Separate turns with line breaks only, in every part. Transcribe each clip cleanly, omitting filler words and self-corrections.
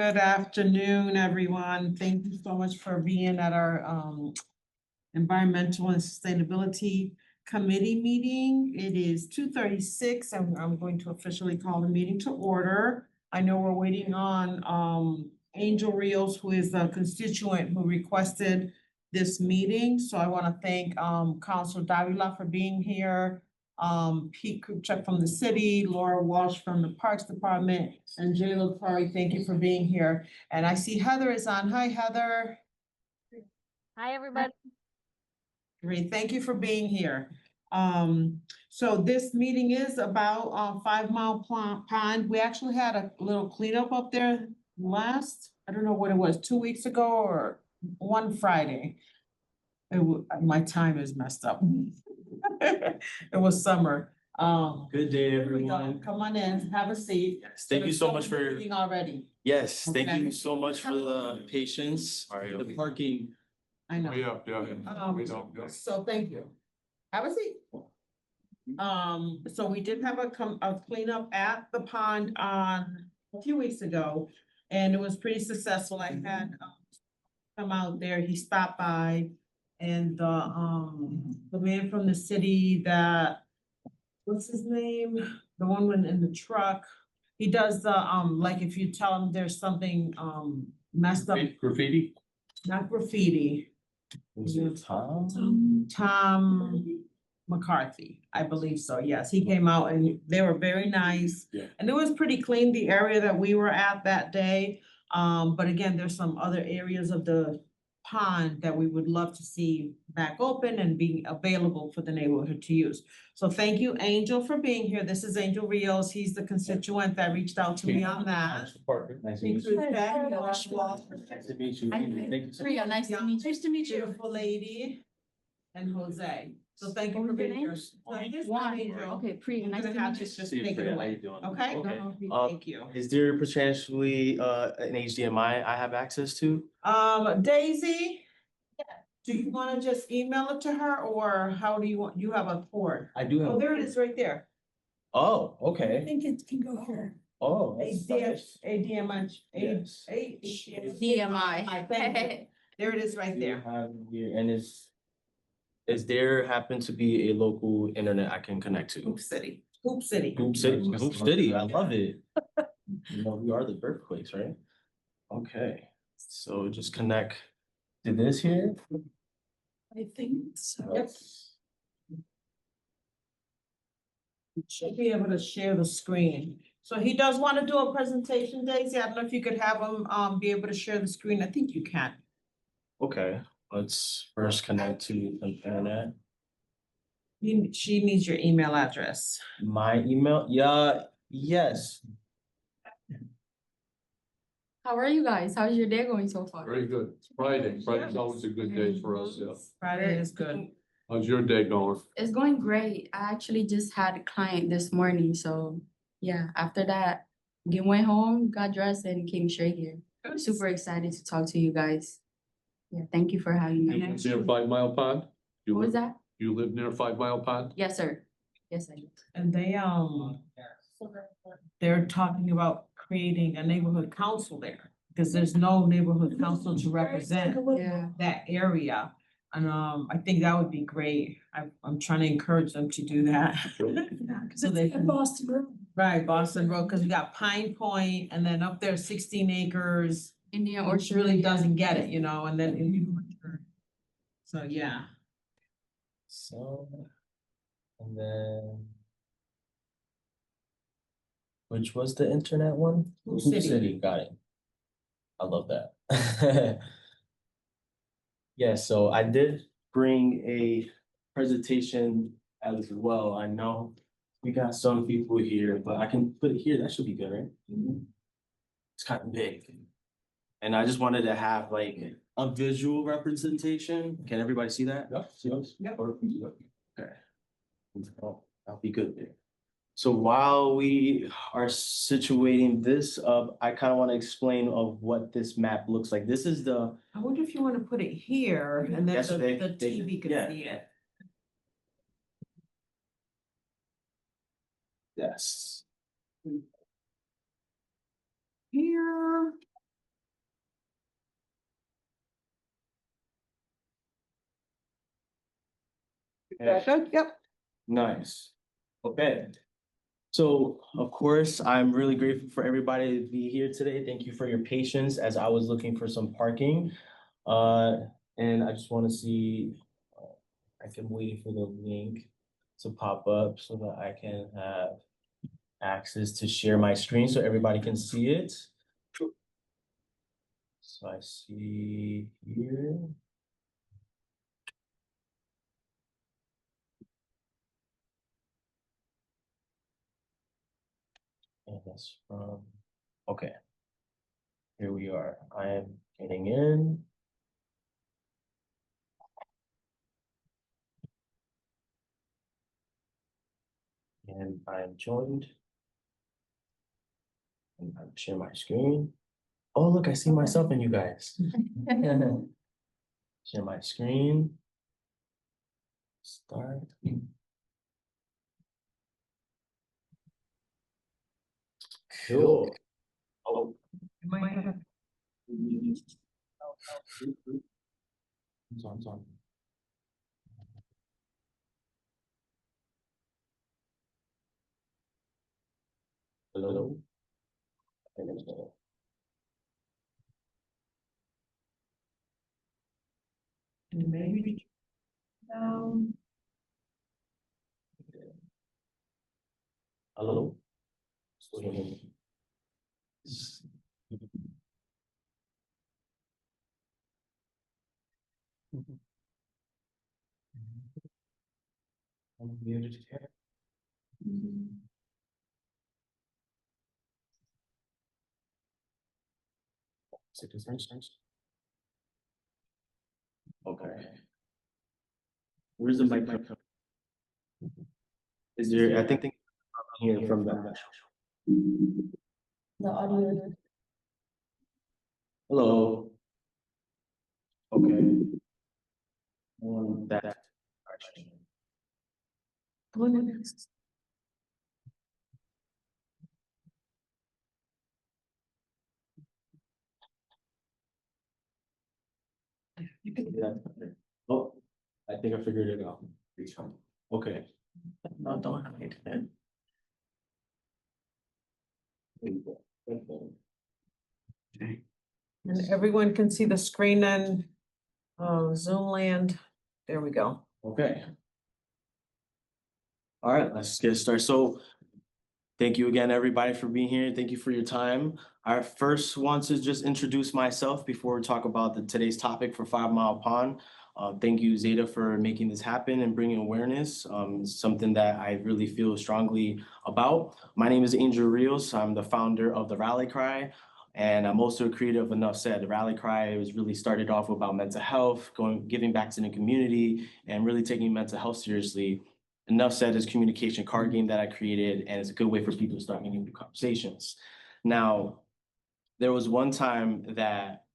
Good afternoon, everyone. Thank you so much for being at our Environmental and Sustainability Committee meeting. It is 2:36, and I'm going to officially call the meeting to order. I know we're waiting on Angel Rios, who is a constituent who requested this meeting. So I want to thank Councilor Davila for being here. Pete Kupchak from the city, Laura Walsh from the Parks Department, and Jay Lopari, thank you for being here. And I see Heather is on. Hi, Heather.
Hi, everybody.
Great, thank you for being here. So this meeting is about 5 Mile Pond. We actually had a little cleanup up there I don't know what it was, 2 weeks ago or one Friday. My time is messed up. It was summer.
Good day,
Here we go.
everyone.
Come on in, have a seat.
Yes, thank you so much for,
Meeting already.
yes, thank
Okay.
you so much for the patience, the parking.
I know.
Yeah. We don't, yeah.
So thank you. Have a seat. So we did have a cleanup at the pond on a few weeks ago, and it was pretty successful. I had come out there, he stopped by, and the man from the city that, what's his name? The one in the truck. He does the like if you tell him there's something messed up,
Graffiti?
not graffiti.
Was it Tom?
Tom McCarthy, I believe so, yes, he came out and they were very nice.
Yeah.
And it was pretty clean, the area that we were at that day. But again, there's some other areas of the pond that we would love to see back open and being available for the neighborhood to use. So thank you, Angel, for being here. This is Angel Rios. He's the constituent that reached out to me on that.
Nice to meet you. Nice to meet you. Thank you so
Priya, nice to meet you. Nice to meet you.
Beautiful lady, and Jose. So thank you for being here.
Okay, Priya, nice to meet you.
Just
See you,
take it
Priya. How
away.
you doing?
Okay?
Okay.
Thank you.
Is there potentially an HDMI I have access to?
Daisy? Do you wanna just email it to her, or how do you want, you have a port?
I do
Oh,
have.
there it is, right there.
Oh,
I
okay.
think it can go here.
Oh. that's nice.
ADMI.
Yes.
DMI.
Thank you. There it is right
Do you
there.
have here, and is there happen to be a local internet I can connect to?
Hoop City, Hoop City.
Hoop City, I love it. You know, we are the birthplace, right? Okay, so just connect to this here.
I think so.
Yep. Should be able to share the screen. So he does want to do a presentation, Daisy. I don't know if you could have him be able to share the screen. I think you can.
Okay, let's first connect to the internet.
She needs your email address.
My email, yeah, yes.
How are you guys? How's your day going so far?
Very good. It's Friday. Friday's always a good day for us, yeah.
Friday is good.
How's your day going?
It's going great. I actually just had a client this morning, so yeah, after that, went home, got dressed and came straight here. Super excited to talk to you guys. Yeah, thank you for having
You
me.
live near 5 Mile Pond? You
What was
live-
that?
You live near 5 Mile Pond?
Yes, sir. Yes, I do.
And they're talking about creating a neighborhood council there, because there's no neighborhood council to represent
Yeah.
that area. And I think that would be great. I'm trying to encourage them to do that.
Cause it's in Boston Road.
Right, Boston Road, because we got Pine Point and then up there 16 acres,
Indian
which
Orchard.
really doesn't get it, and then Indian Orchard. So, yeah.
So, and then. Which was the internet one?
Hoop City.
Got it. I love that. Yeah, so I did bring a presentation as well. I know we got some people here, but I can put it here. That should be good, right? It's kind of big. And I just wanted to have like a visual representation. Can everybody see that?
Yeah.
See those?
Yep.
Okay. I'll be good there. So while we are situating this up, I kind of want to explain of what this map looks like. This is the,
I wonder if you want to put it here and then
Yes,
the
they-
TV could
yeah.
see it.
yes.
Here. Good, yep.
Nice. Okay. So, of course, I'm really grateful for everybody to be here today. Thank you for your patience as I was looking for some parking. And I just want to see, I can wait for the link to pop up so that I can have access to share my screen so everybody can see it. So I see here. And that's from, okay. Here we are. I am getting in. And I'm joined. And I'm sharing my screen. Oh, look, I see myself and you guys. Share my screen. Start. Cool. Oh. It's on. Hello.
Maybe down.
Hello. Still hear me? I'm muted here. Citizens. Okay. Where's the microphone? Is there, I think here from the.
The audio.
Hello. Okay. That. You can do that. Oh, I think I figured it out. Okay. No, don't hide it.
And everyone can see the screen on Zoom land. There we go.
Okay. All right, let's get started. So thank you again, everybody, for being here. Thank you for your time. I first want to just introduce myself before we talk about today's topic for 5 Mile Pond. Thank you, Zeta, for making this happen and bringing awareness. It's something that I really feel strongly about. My name is Angel Rios. I'm the founder of the Rally Cry, and I'm also a creator of Enough Said. The Rally Cry was really started off about mental health, giving back to the community, and really taking mental health seriously. Enough Said is a communication card game that I created, and it's a good way for people to start making new conversations. Now, there was one time that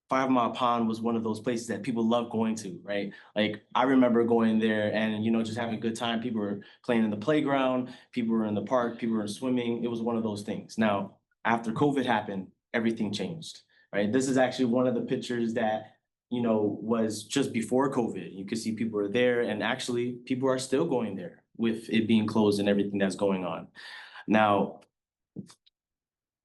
5 Mile Pond was one of those places that people love going to, right? Like I remember going there and, just having a good time. People were playing in the playground, people were in the park, people were swimming. It was one of those things. Now, after COVID happened, everything changed, right? This is actually one of the pictures that, was just before COVID. You could see people were there, and actually people are still going there with it being closed and everything that's going on. Now,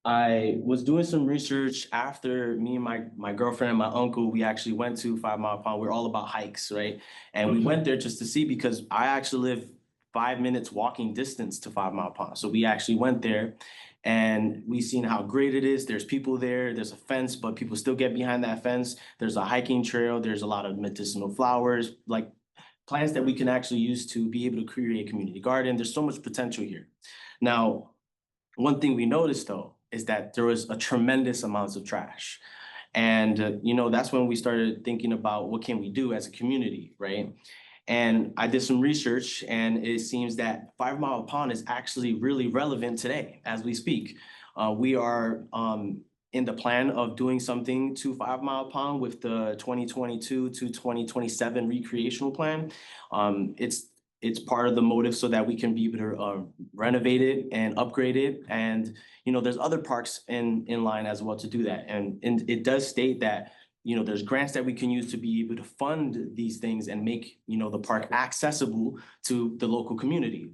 I was doing some research after me and my girlfriend and my uncle, we actually went to 5 Mile Pond. We're all about hikes, right? And we went there just to see, because I actually live 5 minutes walking distance to 5 Mile Pond. So we actually went there and we seen how great it is. There's people there, there's a fence, but people still get behind that fence. There's a hiking trail, there's a lot of medicinal flowers, like plants that we can actually use to be able to create a community garden. There's so much potential here. Now, one thing we noticed though is that there was a tremendous amounts of trash. And, that's when we started thinking about what can we do as a community, right? And I did some research, and it seems that 5 Mile Pond is actually really relevant today as we speak. We are in the plan of doing something to 5 Mile Pond with the 2022 to 2027 recreational plan. It's part of the motive so that we can be able to renovate it and upgrade it. And, there's other parks in line as well to do that. And it does state that there's grants that we can use to be able to fund these things and make, the park accessible to the local community.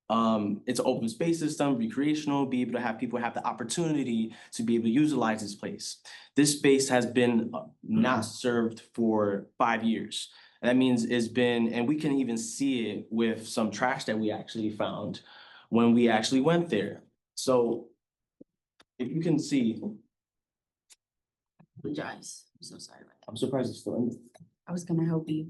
It's an open space system, recreational, be able to have people have the opportunity to be able to utilize this place. This space has been not served for 5 years. And that means it's been, and we can even see it with some trash that we actually found when we actually went there. So if you can see,
Apologize. I'm so sorry about that.
I'm surprised it's still in.
I was gonna help you.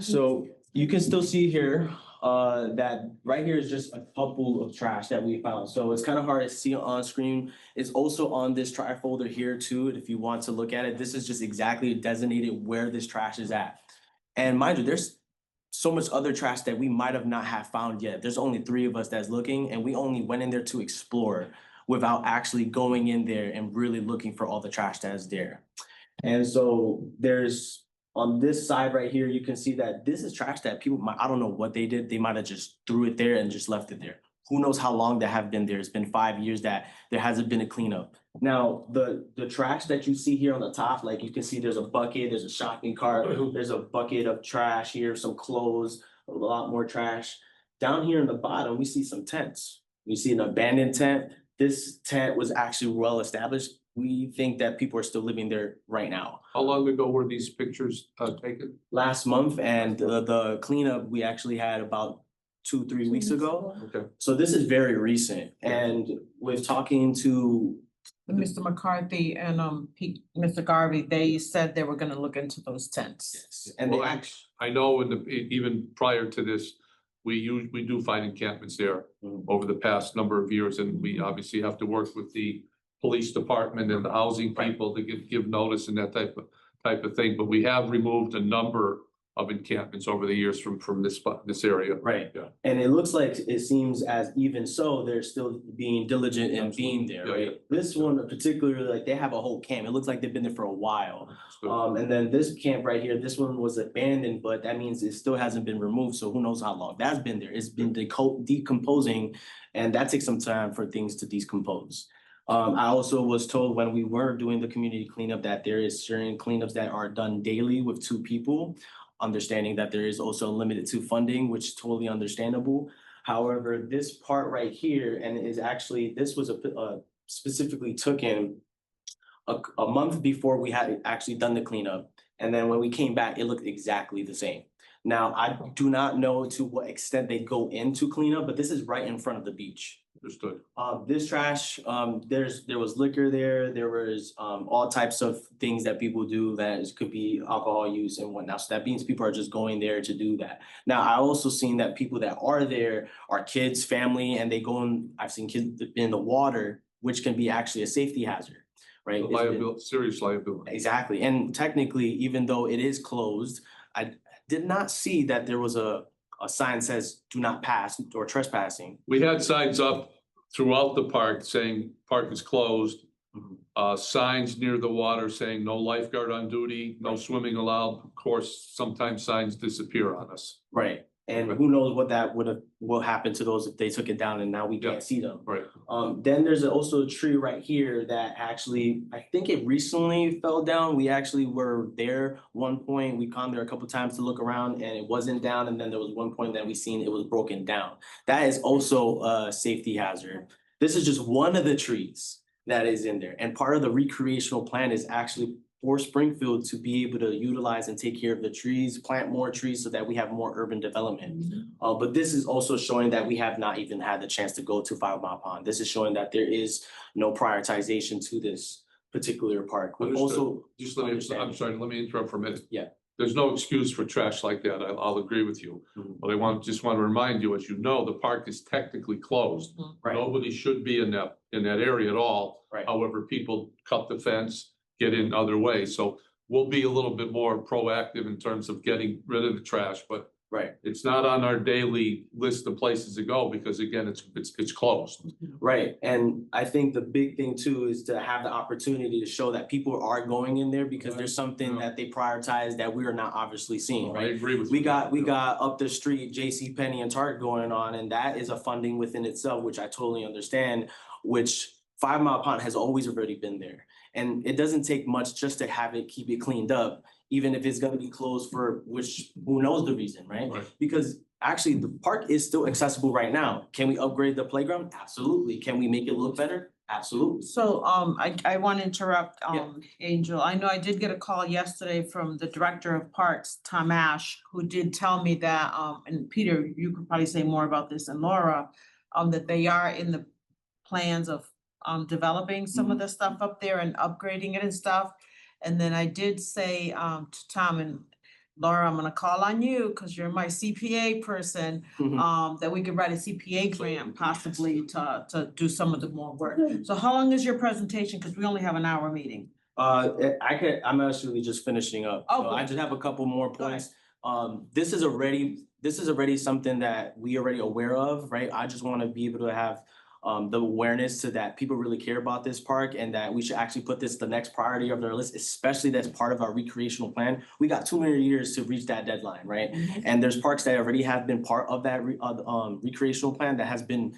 So you can still see here, that right here is just a couple of trash that we found. So it's kind of hard to see on screen. It's also on this trash folder here too. If you want to look at it, this is just exactly designated where this trash is at. And mind you, there's so much other trash that we might have not have found yet. There's only 3 of us that's looking, and we only went in there to explore without actually going in there and really looking for all the trash that is there. And so there's, on this side right here, you can see that this is trash that people might, I don't know what they did. They might have just threw it there and just left it there. Who knows how long they have been there. It's been 5 years that there hasn't been a cleanup. Now, the trash that you see here on the top, like you can see there's a bucket, there's a shopping cart, there's a bucket of trash here, some clothes, a lot more trash. Down here in the bottom, we see some tents. We see an abandoned tent. This tent was actually well established. We think that people are still living there right now.
How long ago were these pictures taken?
Last month, and the cleanup we actually had about 2-3 weeks ago.
Okay.
So this is very recent, and with talking to,
Mr. McCarthy and Mr. Garvey, they said they were gonna look into those tents.
and they
Well,
actually,
I know even prior to this, we do find encampments there over the past number of years, and we obviously have to work with the police department and the housing
Right.
people to give notice and that type of thing, but we have removed a number of encampments over the years from this area.
right,
Yeah.
and it looks like it seems as even so, they're still being diligent in being there,
Yeah,
right?
yeah.
This one particularly, like they have a whole camp. It looks like they've been there for a while.
So,
And then this camp right here, this one was abandoned, but that means it still hasn't been removed, so who knows how long that's been there. It's been decomposing, and that takes some time for things to decompose. I also was told when we were doing the community cleanup that there is certain cleanups that are done daily with 2 people, understanding that there is also limited to funding, which is totally understandable. However, this part right here, and is actually, this was specifically taken a month before we had actually done the cleanup. And then when we came back, it looked exactly the same. Now, I do not know to what extent they go into cleanup, but this is right in front of the beach.
understood.
This trash, there was liquor there, there was all types of things that people do that could be alcohol use and whatnot. So that means people are just going there to do that. Now, I also seen that people that are there are kids, family, and they go in, I've seen kids in the water, which can be actually a safety hazard, right? It's been-
Liability, serious liability.
Exactly, and technically, even though it is closed, I did not see that there was a sign says do not pass or trespassing.
We had signs up throughout the park saying park is closed. Signs near the water saying no lifeguard on duty, no swimming allowed. Of course, sometimes signs disappear on us.
Right, and who knows what that will happen to those if they took it down and now we
Yeah.
can't see them.
Right.
Then there's also a tree right here that actually, I think it recently fell down. We actually were there one point. We come there a couple times to look around and it wasn't down. And then there was one point that we seen it was broken down. That is also a safety hazard. This is just one of the trees that is in there. And part of the recreational plan is actually for Springfield to be able to utilize and take care of the trees, plant more trees so that we have more urban development. But this is also showing that we have not even had the chance to go to 5 Mile Pond. This is showing that there is no prioritization to this particular park. We
Understood.
also,
Just let me, I'm
Understand.
sorry, let me interrupt for a minute.
Yeah.
There's no excuse for trash like that. I'll agree with you.
Mhm.
But I just want to remind you, as you know, the park is technically closed.
right,
Nobody should be in that area at all.
Right.
However, people cut the fence, get in other ways. So we'll be a little bit more proactive in terms of getting rid of the trash, but
Right,
It's not on our daily list of places to go because again, it's closed.
right. And I think the big thing too is to have the opportunity to show that people are going in there because there's something
Yeah.
that they prioritize that we are not obviously seeing,
I
right?
agree with
We
you.
got up the street, J.C. Penney and Target going on, and that is a funding within itself, which I totally understand, which 5 Mile Pond has always already been there. And it doesn't take much just to have it, keep it cleaned up, even if it's gonna be closed for which, who knows the reason, right?
Right.
Because actually the park is still accessible right now. Can we upgrade the playground? Absolutely. Can we make it look better? Absolutely.
So, I want to interrupt,
Yeah.
Angel. I know I did get a call yesterday from the Director of Parks, Tom Ash, who did tell me that, and Peter, you could probably say more about this, and Laura, that they are in the plans of, developing some of the stuff up there and upgrading it and stuff. And then I did say, to Tom and Laura, I'm gonna call on you, cause you're my CPA person,
Mhm.
that we could write a CPA grant possibly to do some of the more work. So how long is your presentation? Cause we only have an hour meeting.
I'm actually just finishing up.
Oh,
So I
good.
just have a couple more
Go ahead.
points. This is already something that we already aware of, right? I just want to be able to have the awareness to that people really care about this park and that we should actually put this the next priority of their list, especially that's part of our recreational plan. We got 2 more years to reach that deadline, right? And there's parks that already have been part of that recreational plan that has been,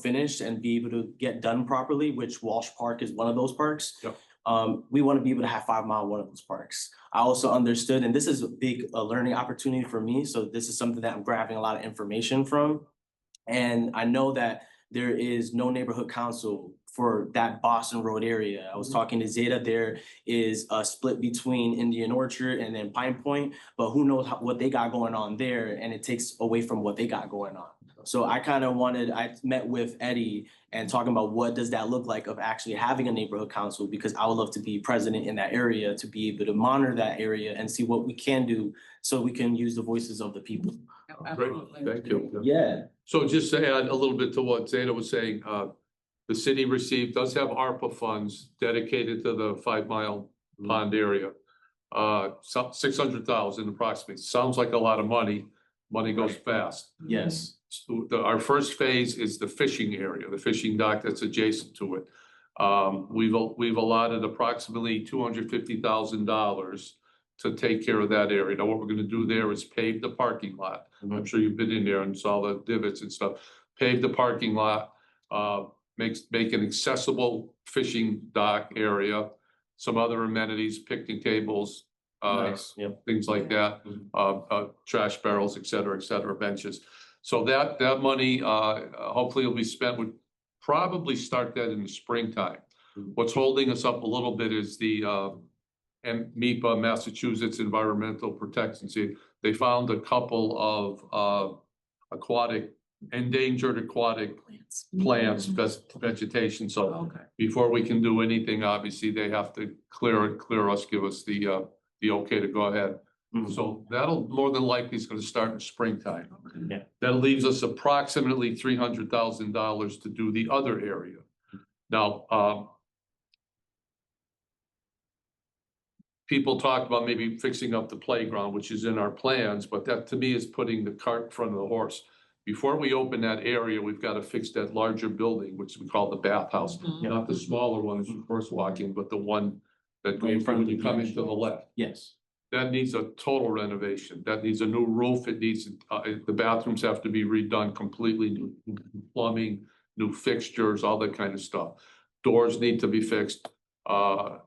finished and be able to get done properly, which Walsh Park is one of those parks.
Yep.
We want to be able to have 5 Mile one of those parks. I also understood, and this is a big learning opportunity for me. So this is something that I'm grabbing a lot of information from. And I know that there is no neighborhood council for that Boston Road area. I was talking to Zeta, there is a split between Indian Orchard and then Pine Point, but who knows what they got going on there, and it takes away from what they got going on. So I met with Eddie and talking about what does that look like of actually having a neighborhood council, because I would love to be president in that area, to be able to monitor that area and see what we can do so we can use the voices of the people.
Great, thank you.
Yeah.
So just to add a little bit to what Zeta was saying, the city does have ARPA funds dedicated to the 5 Mile Pond area. 600,000 approximately. Sounds like a lot of money. Money goes fast.
Yes.
So our first phase is the fishing area, the fishing dock that's adjacent to it. We've allotted approximately $250,000 to take care of that area. Now, what we're gonna do there is pave the parking lot. I'm sure you've been in there and saw the divots and stuff. Pave the parking lot, make an accessible fishing dock area, some other amenities, picnic tables,
Nice. Yep.
things like that, trash barrels, et cetera, benches. So that money, hopefully will be spent, would probably start that in the springtime. What's holding us up a little bit is the MEPA, Massachusetts Environmental Protection. They found a couple of endangered aquatic plants, vegetation. So
Okay.
before we can do anything, obviously, they have to clear us, give us the okay to go ahead. So that'll more than likely is gonna start in springtime.
Yeah.
That leaves us approximately $300,000 to do the other area. Now, people talk about maybe fixing up the playground, which is in our plans, but that to me is putting the cart in front of the horse. Before we open that area, we've got to fix that larger building, which we call the bathhouse, not the smaller one as you first walk in, but the one that
Right in front of
when you
the
come
beach.
into the left.
Yes.
That needs a total renovation. That needs a new roof. It needs, the bathrooms have to be redone completely, new plumbing, new fixtures, all that kind of stuff. Doors need to be fixed. The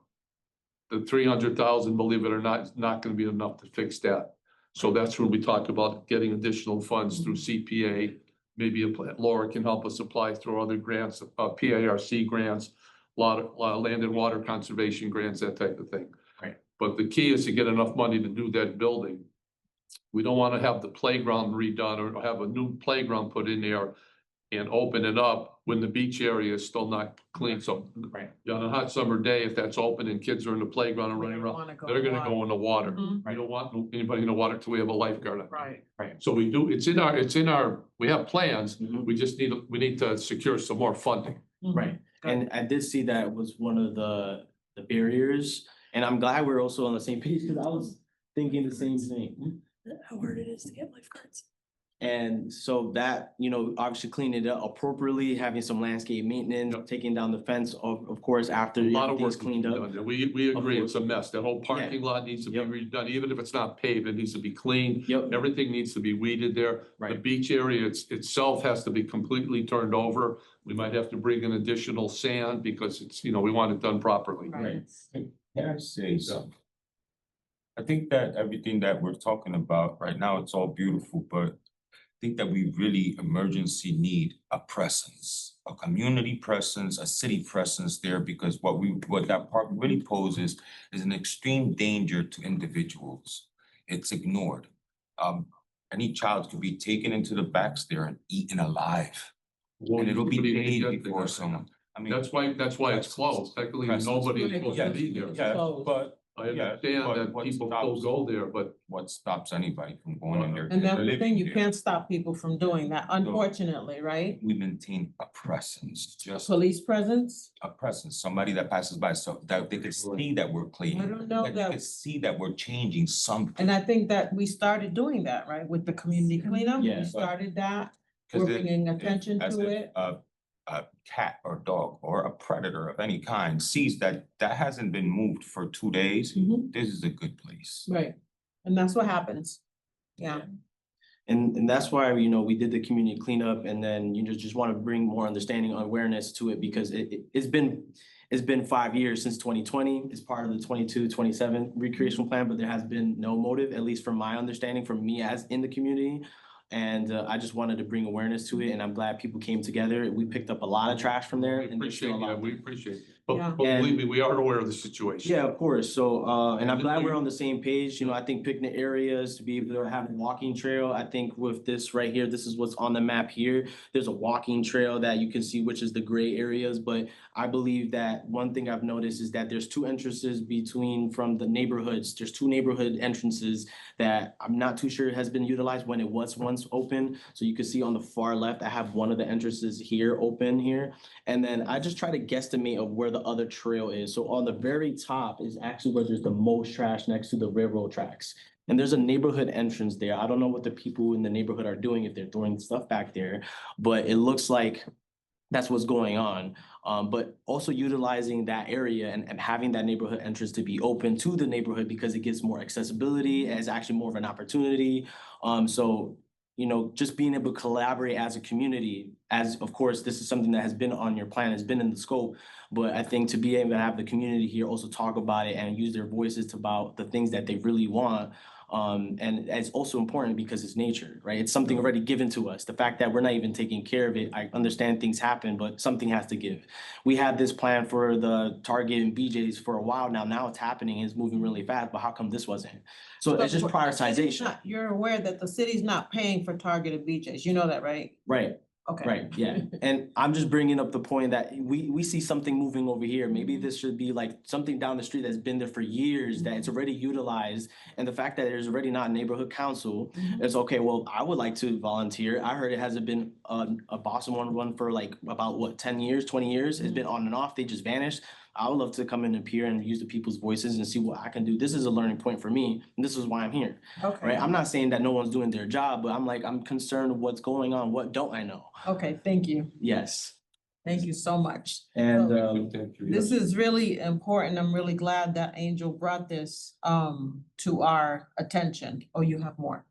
300,000, believe it or not, is not gonna be enough to fix that. So that's when we talk about getting additional funds through CPA. Maybe Laura can help us apply through other grants, PARC grants, a lot of land and water conservation grants, that type of thing.
Right.
But the key is to get enough money to do that building. We don't want to have the playground redone or have a new playground put in there and open it up when the beach area is still not clean. So
Right.
on a hot summer day, if that's open and kids are in the playground and
We
running
don't
around,
wanna go
they're
in
gonna
water.
go in the water.
Mhm.
We don't want anybody in the water till we have a lifeguard.
Right.
So it's in our, we have plans. We just need to secure some more funding.
Right.
Good.
And I did see that was one of the barriers, and I'm glad we're also on the same page because I was thinking the same thing.
how hard it is to get lifeguards.
And so that, obviously cleaning it up appropriately, having some landscape maintenance,
Yep.
taking down the fence, of course, after
A lot of
everything's
work
cleaned up.
done. We agree,
course.
it's a mess. That whole parking lot needs to be
Yep.
redone, even if it's not paved, it needs to be cleaned.
Yep.
Everything needs to be weeded there. The
Right.
beach area itself has to be completely turned over. We might have to bring in additional sand because it's, we want it done properly.
Right.
Can I say something? I think that everything that we're talking about right now, it's all beautiful, but I think that we really emergency need a presence, a community presence, a city presence there, because what that park really poses is an extreme danger to individuals. It's ignored. Any child could be taken into the backs there and eaten alive, and it'll be
Nobody can
days
get there.
before someone. I mean,
That's why it's closed. Technically,
Presence.
nobody is
Right.
supposed to be there.
yes,
Closed.
but
I
Yeah,
understand
but
that
what
people
stops-
still go there, but
what stops anybody from going in there?
And that's the
living
thing, you
there?
can't stop people from doing that, unfortunately, right?
We maintain a presence, just
Police presence,
a presence, somebody that passes by, so that they could see that we're clean.
I don't know
That they
that-
could see that we're changing something.
and I think that we started doing that, right, with the community cleanup,
Yeah,
we
but-
started that.
'Cause
We're
if-
bringing
if-
attention
as
to
if
it.
A cat or dog or a predator of any kind sees that hasn't been moved for 2 days,
Mhm.
this is a good place.
Right, and that's what happens, yeah.
And that's why, we did the community cleanup, and then just want to bring more understanding, awareness to it, because it's been 5 years since 2020. It's part of the 22-27 recreational plan, but there has been no motive, at least from my understanding, from me as in the community. And I just wanted to bring awareness to it, and I'm glad people came together. We picked up a lot of trash from there.
we
and there's still
appreciate,
a lot.
we appreciate.
Yeah.
But believe me, we are aware of the situation.
Yeah, of course. So, and I'm glad we're on the same page. I think picnic areas, to be able to have a walking trail. I think with this right here, this is what's on the map here. There's a walking trail that you can see, which is the gray areas. But I believe that one thing I've noticed is that there's two entrances from the neighborhoods. There's two neighborhood entrances that I'm not too sure has been utilized when it was once open. So you can see on the far left, I have one of the entrances here open here. And then I just try to guesstimate of where the other trail is. So on the very top is actually where there's the most trash next to the railroad tracks. And there's a neighborhood entrance there. I don't know what the people in the neighborhood are doing, if they're throwing stuff back there, but it looks like that's what's going on. But also utilizing that area and having that neighborhood entrance to be open to the neighborhood, because it gives more accessibility, it's actually more of an opportunity. So just being able to collaborate as a community, as of course, this is something that has been on your plan, has been in the scope. But I think to be able to have the community here also talk about it and use their voices about the things that they really want. And it's also important because it's nature, right? It's something already given to us. The fact that we're not even taking care of it, I understand things happen, but something has to give. We had this plan for the Target and BJ's for a while now. Now it's happening, it's moving really fast, but how come this wasn't? So it's just prioritization.
You're aware that the city's not paying for targeted beaches, you know that, right?
Right.
Okay.
Right, yeah, and I'm just bringing up the point that we see something moving over here. Maybe this should be like something down the street that's been there for years, that it's already utilized. And the fact that there's already not a neighborhood council, it's okay, well, I would like to volunteer. I heard it hasn't been a Boston one for like about 10 years, 20 years. It's been on and off, they just vanished. I would love to come in and appear and use the people's voices and see what I can do. This is a learning point for me, and this is why I'm here.
Okay.
Right, I'm not saying that no one's doing their job, but I'm concerned with what's going on. What don't I know?
Okay, thank you.
Yes,
Thank you so much.
and
This is really important. I'm really glad that Angel brought this to our attention. Oh, you have more?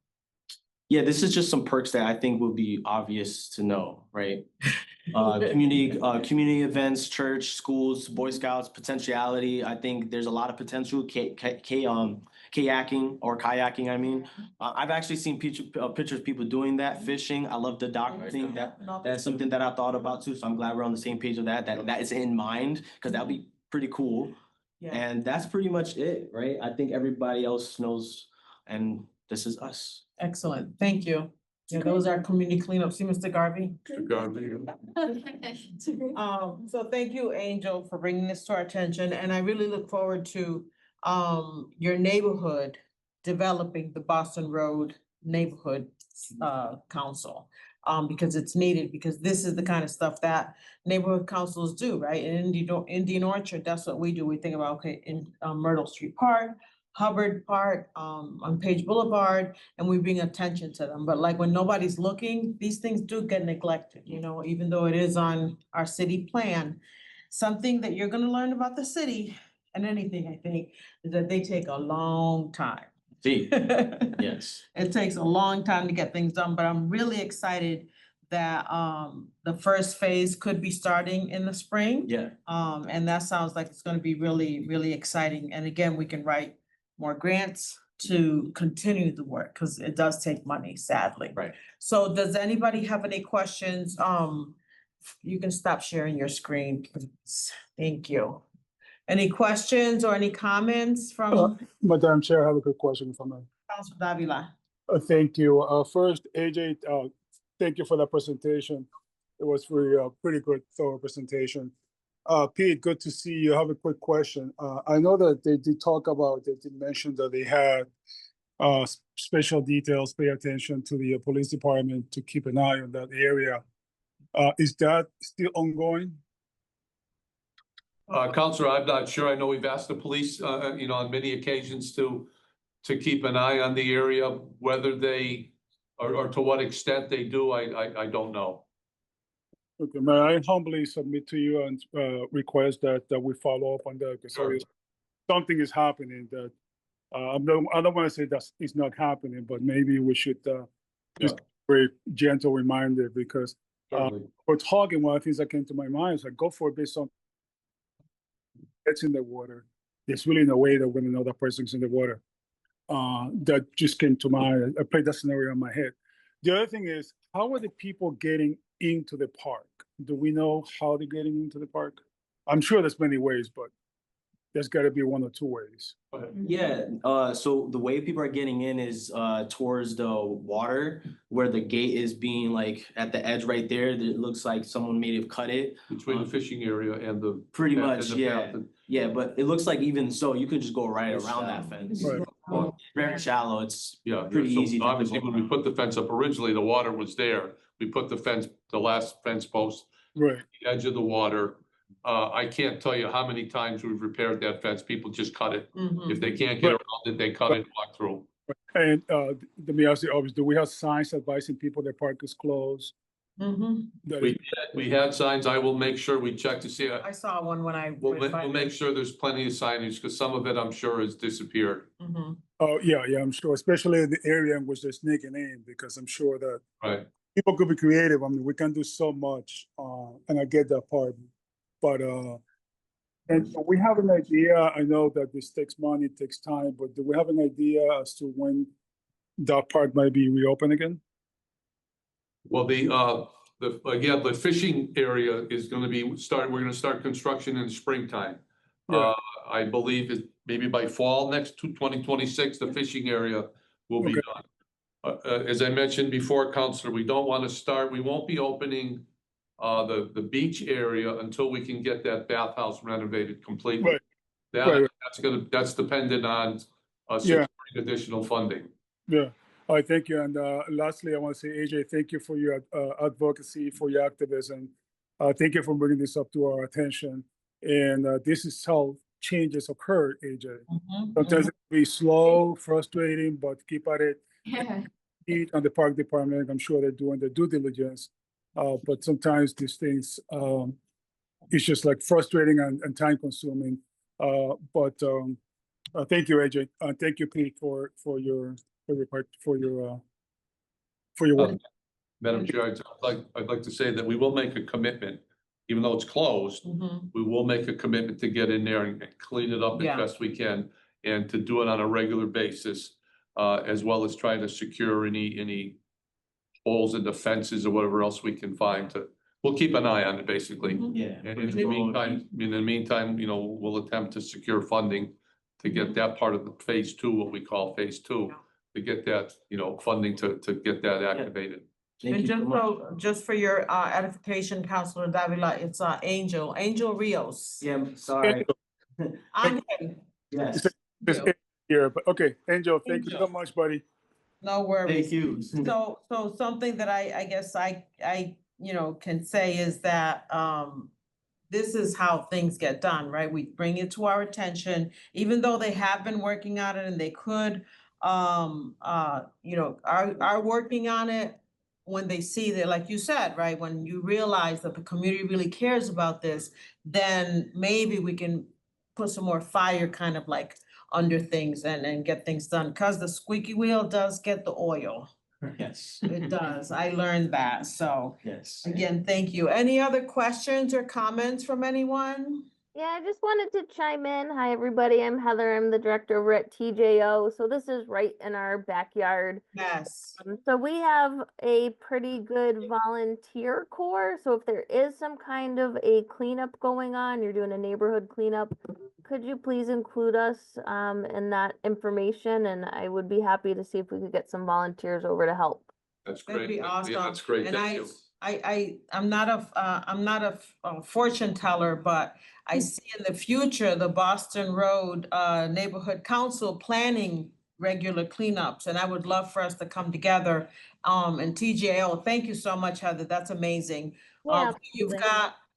yeah, this is just some perks that I think will be obvious to know, right? Community events, church, schools, Boy Scouts, potentiality. I think there's a lot of potential. Kayaking or kayaking, I mean. I've actually seen pictures of people doing that, fishing. I love the dock thing. That's something that I thought about too. So I'm glad we're on the same page of that. That is in mind, because that'd be pretty cool.
Yeah.
And that's pretty much it, right? I think everybody else knows, and this is us.
Excellent, thank you. Yeah, those are community cleanup. See, Mr. Garvey?
It's a great.
So thank you, Angel, for bringing this to our attention, and I really look forward to your neighborhood developing the Boston Road Neighborhood Council. Because it's needed, because this is the kind of stuff that neighborhood councils do, right? In Indian Orchard, that's what we do. We think about, okay, in Myrtle Street Park, Hubbard Park, on Page Boulevard, and we bring attention to them. But like when nobody's looking, these things do get neglected, you know, even though it is on our city plan. Something that you're gonna learn about the city and anything, I think, is that they take a long time.
See, yes.
It takes a long time to get things done, but I'm really excited that the first phase could be starting in the spring.
Yeah,
And that sounds like it's gonna be really, really exciting. And again, we can write more grants to continue the work, because it does take money, sadly.
right.
So does anybody have any questions? You can stop sharing your screen, please. Thank you. Any questions or any comments from
Madam Chair, I have a quick question for me.
Councilor Davila?
Thank you. First, AJ, thank you for that presentation. It was really a pretty good, thorough presentation. Pete, good to see you. I have a quick question. I know that they did mention that they had special details, pay attention to the police department to keep an eye on that area. Is that still ongoing?
Counselor, I'm not sure. I know we've asked the police, on many occasions to keep an eye on the area, whether they, or to what extent they do, I don't know.
Okay, may I humbly submit to you and request that we follow up on that, because
Sure.
something is happening that I don't want to say that it's not happening, but maybe we should just very gentle reminder, because
Certainly.
we're talking, one of the things that came to my mind is like, go for it based on it's in the water. There's really no way that we're gonna know that person's in the water. That just came to mind. I played that scenario in my head. The other thing is, how are the people getting into the park? Do we know how they're getting into the park? I'm sure there's many ways, but there's gotta be one or two ways.
Yeah, so the way people are getting in is towards the water, where the gate is being like at the edge right there. It looks like someone may have cut it.
Between the fishing area and the.
Pretty
and
much,
the
yeah.
path.
Yeah, but it looks like even so, you could just go right
It's
around that
shallow.
fence.
Right.
Well, very shallow, it's
Yeah.
pretty
so
easy to
Obviously,
go
when we
around.
put the fence up originally, the water was there. We put the last fence post,
Right.
the edge of the water. I can't tell you how many times we've repaired that fence. People just cut it.
Mhm.
If they can't get around it, they cut it, and walk through.
And let me ask you, obviously, do we have signs advising people their park is closed?
Mhm.
That
We,
is-
we had signs. I will make sure we check to see.
I saw one when I.
We'll make sure there's plenty of signage, because some of it, I'm sure, has disappeared.
Mhm.
Oh, yeah, I'm sure, especially in the area in which they're sneaking in, because I'm sure that
Right.
people could be creative. I mean, we can do so much, and I get that part. But and do we have an idea? I know that this takes money, it takes time, but do we have an idea as to when that park might be reopened again?
Well, again, the fishing area is gonna be we're gonna start construction in the springtime.
Yeah.
I believe it maybe by fall next to 2026, the fishing area will be
Okay.
done. As I mentioned before, Counselor, we won't be opening the beach area until we can get that bathhouse renovated completely.
Right. Right.
That's dependent on
Yeah.
securing additional funding.
Yeah. All right, thank you. And lastly, I want to say, AJ, thank you for your advocacy, for your activism. Thank you for bringing this up to our attention. And this is how changes occur, AJ.
Mhm.
Sometimes it can be slow, frustrating, but keep at it.
Yeah.
Heat on the park department, I'm sure they're doing their due diligence. But sometimes these things, it's just like frustrating and time consuming. But thank you, AJ. Thank you, Pete, for your work.
Madam Chair, I'd like to say that we will make a commitment, even though it's closed,
Mhm.
we will make a commitment to get in there and clean it up as
Yeah.
best we can, and to do it on a regular basis, as well as try to secure any holes in the fences or whatever else we can find we'll keep an eye on it, basically.
Mhm.
Yeah.
And in the meantime, we'll attempt to secure funding to get that part of the phase two, what we call phase two,
Yeah.
to get that, funding to get that activated.
Thank
And
you so much.
just for your edification, Councilor Davila, it's Angel Rios.
Yeah, I'm sorry.
Angel,
Yes,
It's here, but okay, Angel, thank you so
Angel.
much, buddy.
no worries.
thank you.
So something that I guess I can say is that, this is how things get done, right? We bring it to our attention, even though they have been working on it and they could, are working on it. When they see that, like you said, right, when you realize that the community really cares about this, then maybe we can put some more fire kind of like under things and get things done, cause the squeaky wheel does get the oil.
Yes,
It does. I learned that, so.
yes.
Again, thank you. Any other questions or comments from anyone?
Yeah, I just wanted to chime in. Hi, everybody. I'm Heather. I'm the director over at TJO. So this is right in our backyard.
Yes.
So we have a pretty good volunteer corps. So if there is some kind of a cleanup going on, you're doing a neighborhood cleanup, could you please include us in that information? And I would be happy to see if we could get some volunteers over to help.
That's
That'd
great.
be awesome.
Yeah, that's great.
And
Thank you.
I'm not a fortune teller, but I see in the future, the Boston Road Neighborhood Council planning regular cleanups, and I would love for us to come together. And TJO, thank you so much, Heather. That's amazing.
Yeah,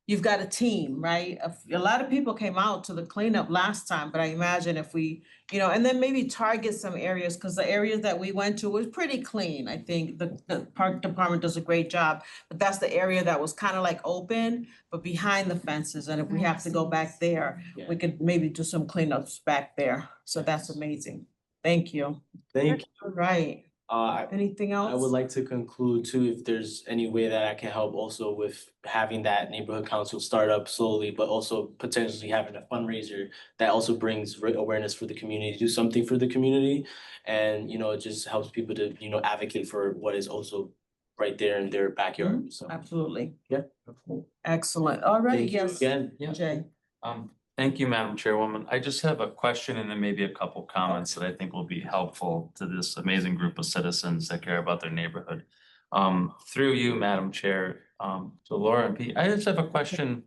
You've got a team, right? A lot of people came out to the cleanup last time, but I imagine if we, and then maybe target some areas, because the areas that we went to was pretty clean. I think the park department does a great job, but that's the area that was kind of like open, but behind the fences. And if we have to go back there, we could maybe do some cleanups back there. So that's amazing. Thank you.
Thank you.
All right. Anything else?
I would like to conclude too, if there's any way that I can help also with having that neighborhood council start up slowly, but also potentially having a fundraiser that also brings awareness for the community, do something for the community. And, it just helps people to, advocate for what is also right there in their backyard, so.
Absolutely.
Yeah.
Excellent. All right,
Thank you
yes,
again.
Jay.
Thank you, Madam Chairwoman. I just have a question and then maybe a couple comments that I think will be helpful to this amazing group of citizens that care about their neighborhood. Through you, Madam Chair, to Laura and Pete, I just have a question.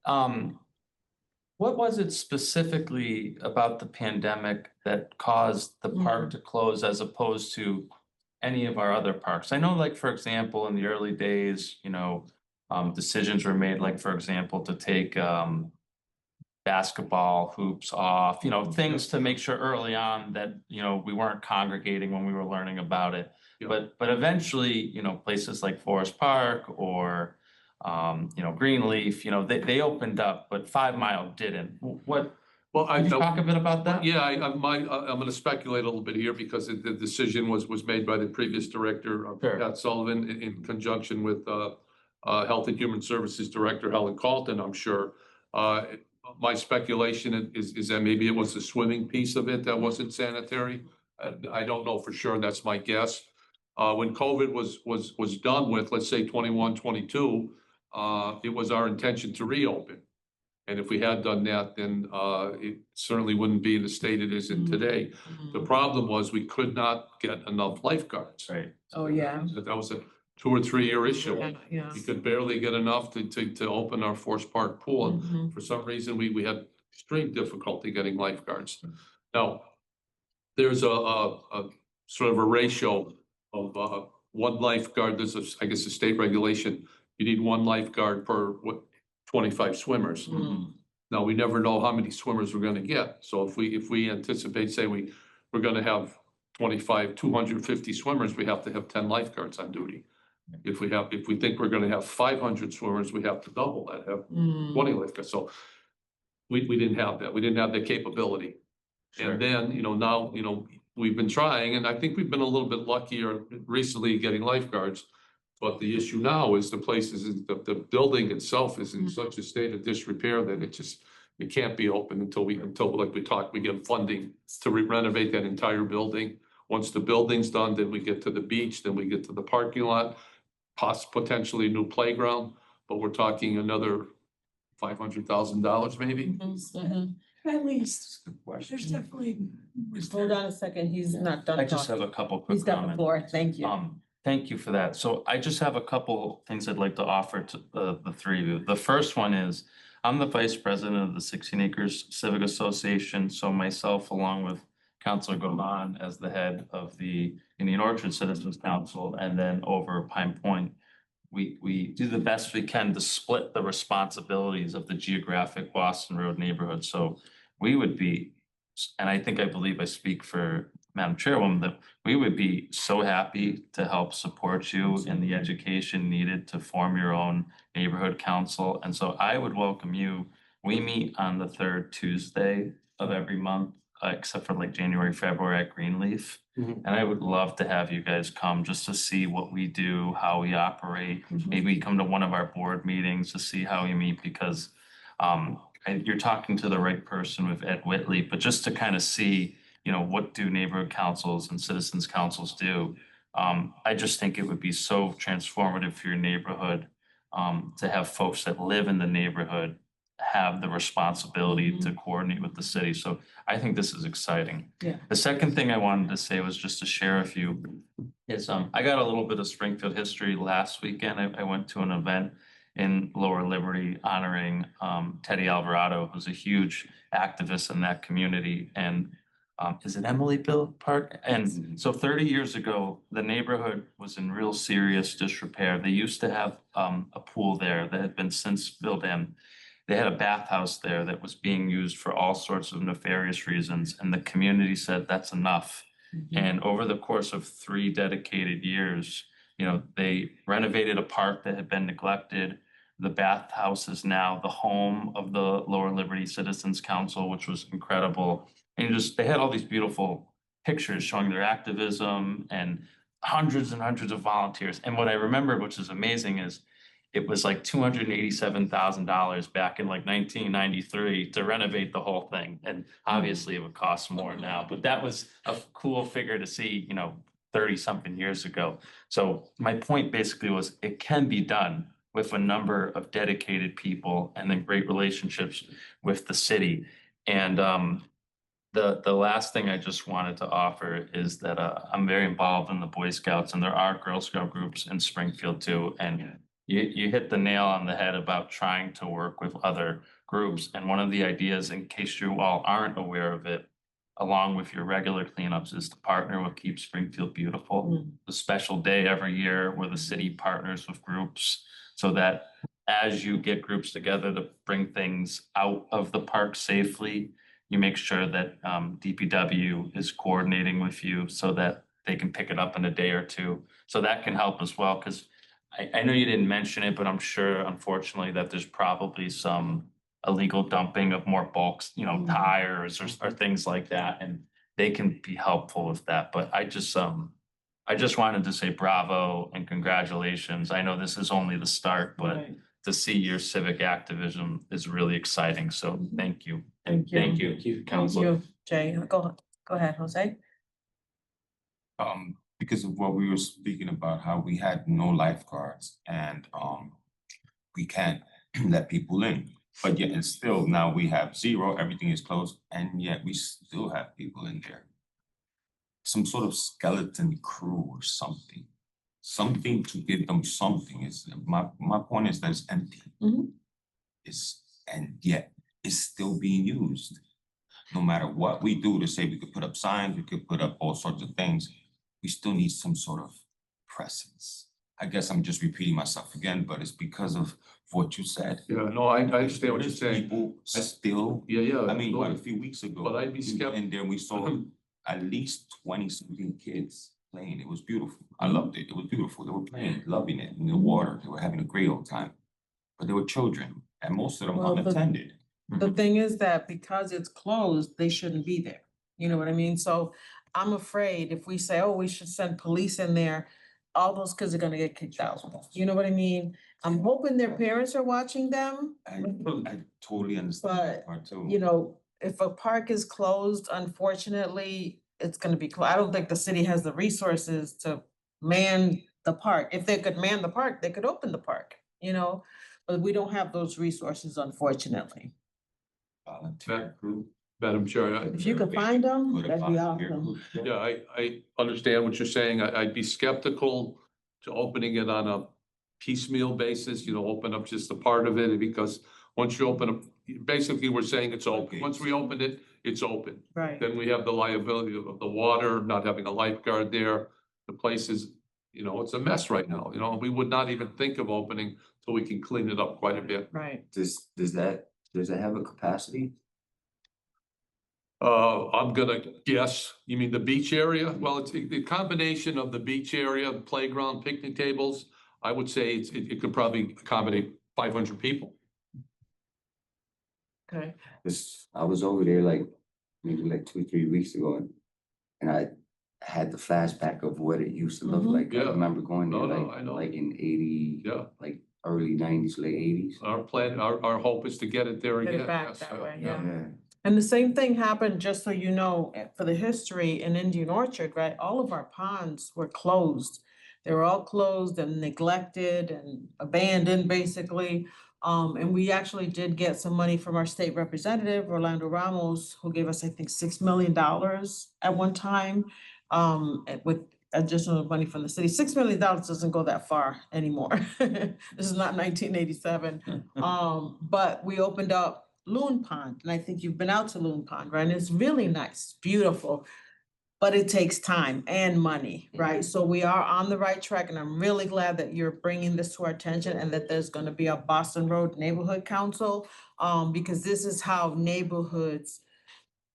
What was it specifically about the pandemic that caused the park to close as opposed to any of our other parks? I know, like, for example, in the early days, decisions were made, like, for example, to take basketball hoops off, things to make sure early on that, we weren't congregating when we were learning about it.
Yeah.
But eventually, places like Forest Park or, Greenleaf, they opened up, but 5 Mile didn't. Can you talk a bit about that?
Yeah, I'm gonna speculate a little bit here because the decision was made by the previous director,
Sure.
Pat Sullivan, in conjunction with Health and Human Services Director Helen Calton, I'm sure. My speculation is that maybe it was the swimming piece of it that wasn't sanitary. I don't know for sure, that's my guess. When COVID was done with, let's say 21, 22, it was our intention to reopen. And if we had done that, then it certainly wouldn't be in the state it is in today. The problem was we could not get enough lifeguards.
Right.
Oh, yeah.
That was a 2 or 3 year issue.
Yeah.
We could barely get enough to open our Forest Park pool. And for some reason, we had extreme difficulty getting lifeguards. Now, there's a sort of a ratio of one lifeguard. There's I guess a state regulation. You need one lifeguard per 25 swimmers. Now, we never know how many swimmers we're gonna get. So if we anticipate, say we're gonna have 250 swimmers, we have to have 10 lifeguards on duty. If we think we're gonna have 500 swimmers, we have to double that, have 20 lifeguards. So we didn't have that. We didn't have the capability.
Sure.
And then, now, we've been trying, and I think we've been a little bit luckier recently getting lifeguards. But the issue now is the building itself is in such a state of disrepair that it can't be open until like we talked, we get funding to renovate that entire building. Once the building's done, then we get to the beach, then we get to the parking lot, potentially a new playground, but we're talking another $500,000 maybe.
At least, there's definitely.
Hold on a second, he's not done
I just have
talking.
a couple quick
He's got the
comments.
floor, thank you.
Thank you for that. So I just have a couple things I'd like to offer to the three of you. The first one is, I'm the vice president of the 16 Acres Civic Association. So myself, along with Councilor Golan as the head of the Indian Orchard Citizens Council, and then over Pine Point, we do the best we can to split the responsibilities of the geographic Boston Road neighborhood. So we would be, and I believe I speak for Madam Chairwoman, that we would be so happy to help support you in the education needed to form your own neighborhood council. And so I would welcome you. We meet on the third Tuesday of every month, except for like January, February at Greenleaf.
Mhm.
And I would love to have you guys come just to see what we do, how we operate. Maybe come to one of our board meetings to see how we meet, because and you're talking to the right person with Ed Whitley, but just to kind of see, what do neighborhood councils and citizens councils do? I just think it would be so transformative for your neighborhood, to have folks that live in the neighborhood have the responsibility to coordinate with the city. So I think this is exciting.
Yeah.
The second thing I wanted to say was just to share with you is, I got a little bit of Springfield history last weekend. I went to an event in Lower Liberty honoring Teddy Alvarado, who's a huge activist in that community. And is it Emilyville Park? And so 30 years ago, the neighborhood was in real serious disrepair. They used to have a pool there that had been since filled in. They had a bathhouse there that was being used for all sorts of nefarious reasons, and the community said that's enough. And over the course of 3 dedicated years, they renovated a park that had been neglected. The bathhouse is now the home of the Lower Liberty Citizens Council, which was incredible. And they had all these beautiful pictures showing their activism and hundreds of volunteers. And what I remember, which is amazing, is it was like $287,000 back in like 1993 to renovate the whole thing. And obviously it would cost more now, but that was a cool figure to see, 30 something years ago. So my point basically was it can be done with a number of dedicated people and then great relationships with the city. And the last thing I just wanted to offer is that I'm very involved in the Boy Scouts, and there are Girl Scout groups in Springfield too. And you hit the nail on the head about trying to work with other groups. And one of the ideas, in case you all aren't aware of it, along with your regular cleanups, is to partner with Keep Springfield Beautiful. A special day every year where the city partners with groups, so that as you get groups together to bring things out of the park safely, you make sure that DPW is coordinating with you so that they can pick it up in a day or two. So that can help as well, because I know you didn't mention it, but I'm sure, unfortunately, that there's probably some illegal dumping of more bulks, tires or things like that, and they can be helpful with that. But I just wanted to say bravo and congratulations. I know this is only the start, but
Right.
to see your civic activism is really exciting. So thank you.
Thank you.
Thank you,
Thank
Councilor.
you, Jay. Go ahead, Jose.
Because of what we were speaking about, how we had no lifeguards and we can't let people in. But yet and still now we have 0, everything is closed, and yet we still have people in there. Some sort of skeleton crew or something. Something to give them something. Is my point is that it's empty. And yet it's still being used. No matter what we do to say we could put up signs, we could put up all sorts of things, we still need some sort of presence. I guess I'm just repeating myself again, but it's because of what you said.
Yeah, no, I understand what you're saying.
People still,
Yeah.
I mean, what, a few weeks ago.
But I'd be
we went in there, we saw at least 20-something kids playing. It was beautiful. I loved it. It was beautiful. They were playing, loving it in the water. They were having a great old time. But they were children, and most of them
Well,
unattended.
The thing is that because it's closed, they shouldn't be there. You know what I mean? So I'm afraid if we say, oh, we should send police in there, all those kids are gonna get kicked out. You know what I mean? I'm hoping their parents are watching them.
I totally understand
But,
that part too.
You know, if a park is closed, unfortunately, it's gonna be closed. I don't think the city has the resources to man the park. If they could man the park, they could open the park, but we don't have those resources, unfortunately.
Volunteer group.
Madam Chair,
If you could find them,
Put a
that'd be
volunteer
awesome.
group there.
yeah, I understand what you're saying. I'd be skeptical to opening it on a piecemeal basis, open up just a part of it, because once you open up, basically, we're saying it's open. Once we open it, it's open.
Right.
Then we have the liability of the water, not having a lifeguard there. The place is, you know, it's a mess right now, you know, we would not even think of opening till we can clean it up quite a bit.
Right.
Does that have a capacity?
I'm gonna guess, you mean the beach area? Well, it's the combination of the beach area, playground, picnic tables. I would say it could probably accommodate 500 people.
Okay.
Cause I was over there like maybe like 2 or 3 weeks ago and I had the flashback of what it used to look
Mhm.
like. I
Yeah.
remember going there
No, I know.
like in 80,
Yeah.
like early 90s, late 80s.
Our plan, our hope is to get it there
Get it
again.
back
yes,
that way,
yeah.
yeah. And the same thing happened, just so you know, for the history in Indian Orchard, right? All of our ponds were closed. They were all closed and neglected and abandoned, basically. And we actually did get some money from our state representative, Orlando Ramos, who gave us, I think, $6 million at one time. With additional money from the city. $6 million doesn't go that far anymore. This is not 1987. But we opened up Loon Pond, and I think you've been out to Loon Pond, right? And it's really nice, beautiful. But it takes time and money, right? So we are on the right track, and I'm really glad that you're bringing this to our attention and that there's gonna be a Boston Road Neighborhood Council, because this is how neighborhoods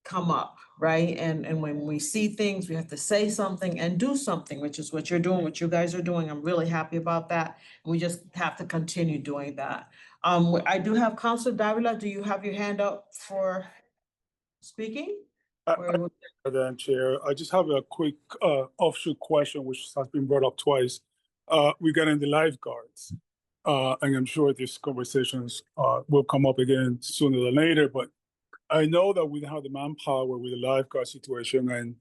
come up, right? And when we see things, we have to say something and do something, which is what you're doing, what you guys are doing. I'm really happy about that. We just have to continue doing that. I do have Counselor Davila. Do you have your hand up for speaking?
Madam Chair, I just have a quick offshoot question, which has been brought up twice, regarding the lifeguards. And I'm sure these conversations will come up again sooner than later, but I know that we don't have the manpower with the lifeguard situation, and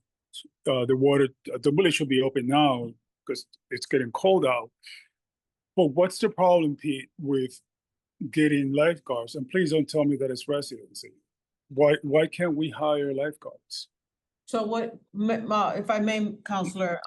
the water, the bullet should be open now because it's getting cold out. But what's the problem, Pete, with getting lifeguards? And please don't tell me that it's residency. Why can't we hire lifeguards?
So what, if I may, Counselor,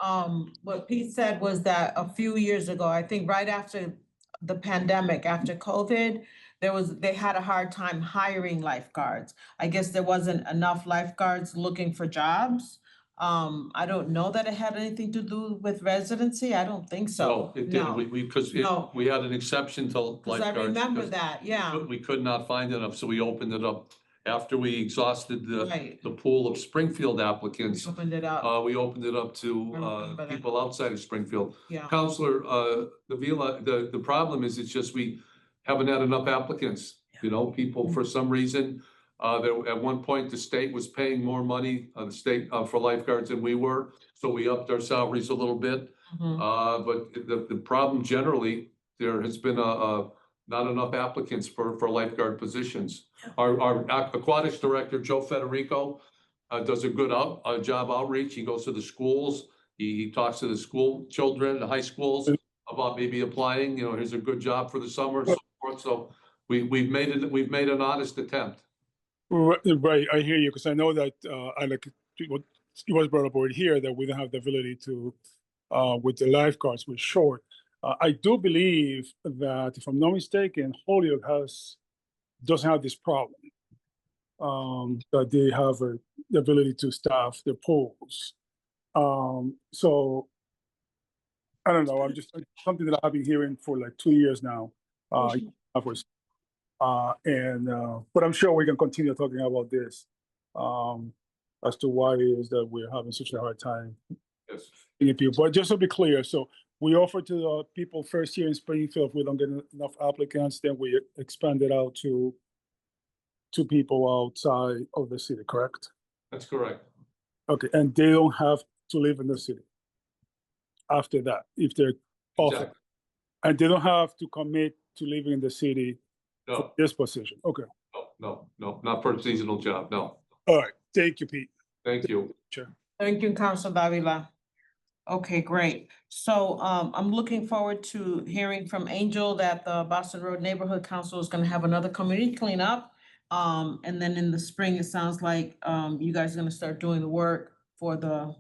what Pete said was that a few years ago, I think right after the pandemic, after COVID, they had a hard time hiring lifeguards. I guess there wasn't enough lifeguards looking for jobs. I don't know that it had anything to do with residency. I don't think so.
No, it didn't,
No.
because
No.
we had an exception to
Cause I
lifeguards.
remember
because
that, yeah,
We could not find enough, so we opened it up. After we exhausted
right.
the pool of Springfield applicants,
Opened it up,
we opened it up
I
to
remember that.
people outside of Springfield.
yeah.
Counselor, Davila, the problem is, it's just we haven't had enough applicants. You know, people, for some reason, there, at one point, the state was paying more money, the state, for lifeguards than we were. So we upped our salaries a little bit.
Mhm.
But the problem generally, there has been not enough applicants for lifeguard positions. Our aquatics director, Joe Federico, does a good job outreach. He goes to the schools. He talks to the school children, the high schools, about maybe applying, you know, here's a good job for the summer, so forth. So we've made an honest attempt.
Right, I hear you, because I know that, I like, it was brought up over here that we don't have the ability to, with the lifeguards, we're short. I do believe that, if I'm not mistaken, Holyoke doesn't have this problem. That they have the ability to staff their pools. So, I don't know, I'm just, something that I've been hearing for like 2 years now. Upwards. But I'm sure we can continue talking about this, as to why it is that we're having such a hard time
Yes.
getting people. But just to be clear, so we offer to the people first here in Springfield, if we don't get enough applicants, then we expand it out to people outside of the city, correct?
That's correct.
Okay, and they don't have to live in the city after that, if they're offered.
Exactly.
And they don't have to commit to living in the city for
No,
this position. Okay,
no, not for a seasonal job, no.
all right, thank you, Pete.
Thank you.
Sure.
Thank you, Counselor Davila. Okay, great. So I'm looking forward to hearing from Angel that the Boston Road Neighborhood Council is gonna have another community cleanup. And then in the spring, it sounds like you guys are gonna start doing the work for the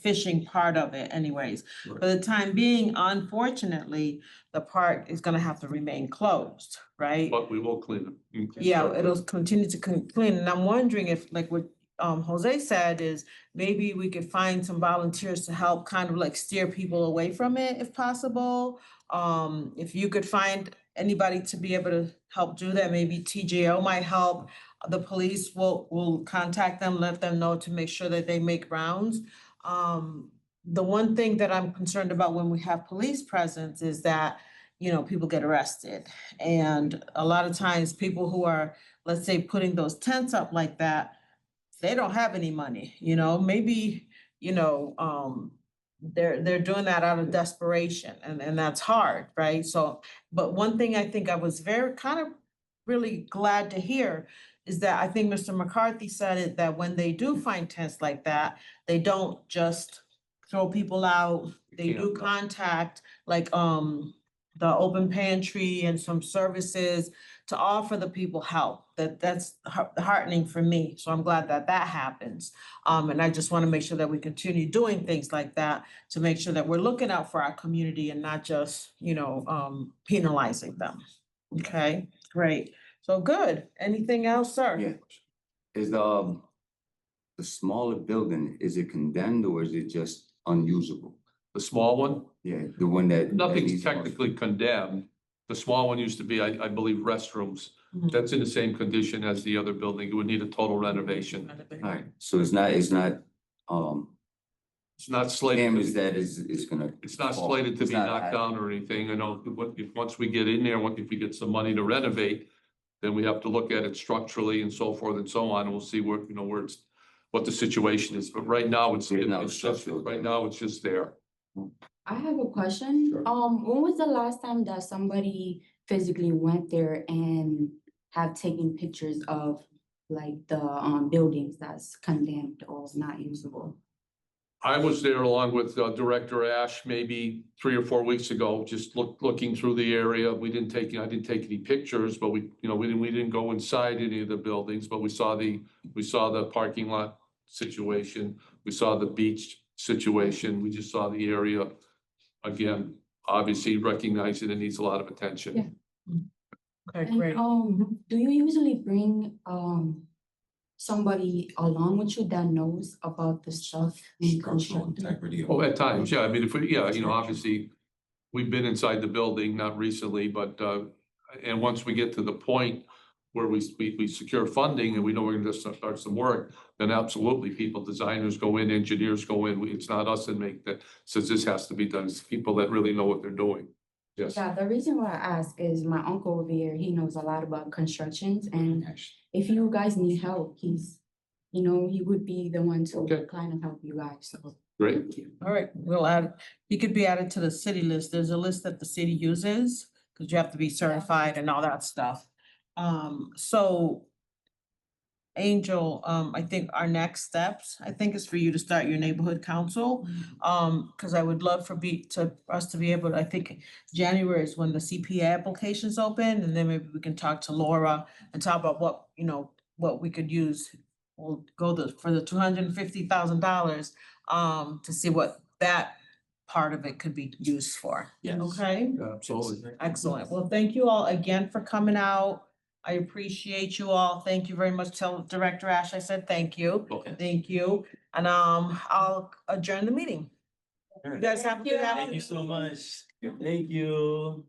fishing part of it anyways.
Right.
For the time being, unfortunately, the park is gonna have to remain closed, right?
But we will clean it. You can
Yeah,
start
it'll
with-
continue to clean, and I'm wondering if, like, what Jose said is maybe we could find some volunteers to help kind of like steer people away from it if possible. If you could find anybody to be able to help do that, maybe TJO might help. The police will contact them, let them know to make sure that they make rounds. The one thing that I'm concerned about when we have police presence is that, you know, people get arrested. And a lot of times people who are, let's say, putting those tents up like that, they don't have any money, you know, maybe, you know, they're doing that out of desperation and that's hard, right? So, but one thing I think I was very kind of really glad to hear is that I think Mr. McCarthy said it, that when they do find tents like that, they don't just throw people out, they do contact like, the open pantry and some services to offer the people help. That's heartening for me. So I'm glad that that happens. And I just want to make sure that we continue doing things like that to make sure that we're looking out for our community and not just, you know, penalizing them. Okay, great. So good. Anything else, sir?
Yeah. Is the smaller building, is it condemned or is it just unusable?
The small one,
Yeah, the one that.
nothing's technically condemned. The small one used to be, I believe, restrooms.
Mhm.
That's in the same condition as the other building. It would need a total renovation.
Alright, so it's not,
It's not slated.
damage that is gonna.
It's not
fall.
slated to
It's
be
not-
knocked down or anything. I know, if, once we get in there, if we get some money to renovate, then we have to look at it structurally and so forth and so on, and we'll see where, you know, where it's, what the situation is. But right now, it's
Right now,
just,
structural.
right now, it's just there.
I have a question.
Sure.
When was the last time that somebody physically went there and have taken pictures of like the buildings that's condemned or not usable?
I was there along with Director Ash maybe 3 or 4 weeks ago, just looking through the area. I didn't take any pictures, but we didn't go inside any of the buildings, but we saw the parking lot situation. We saw the beach situation. We just saw the area. Again, obviously recognizing it needs a lot of attention.
Yeah.
Okay,
And
great.
do you usually bring somebody along with you that knows about the stuff in
Structural
construction?
integrity.
Oh, at times, yeah. I mean, if we, yeah, you know, obviously, we've been inside the building, not recently, but, and once we get to the point where we secure funding and we know we're gonna start some work, then absolutely, designers go in, engineers go in. It's not us that says this has to be done. It's people that really know what they're doing. Yes.
Yeah, the reason why I ask is my uncle over here, he knows a lot about constructions, and if you guys need help, he's, you know, he would be the one to
Okay.
kind of help you guys, so.
Great.
All right, we'll add, he could be added to the city list. There's a list that the city uses, because you have to be certified and all that stuff. So Angel, I think our next steps, I think, is for you to start your neighborhood council. Because I would love for us to be able to, I think January is when the CPA applications open, and then maybe we can talk to Laura and talk about what, you know, what we could use. We'll go for the $250,000, to see what that part of it could be used for.
Yes.
Okay?
Absolutely.
Excellent. Well, thank you all again for coming out. I appreciate you all. Thank you very much. Tell Director Ash I said thank you.
Okay.
Thank you. And I'll adjourn the meeting. You guys have a good afternoon.
Thank you so much. Thank you.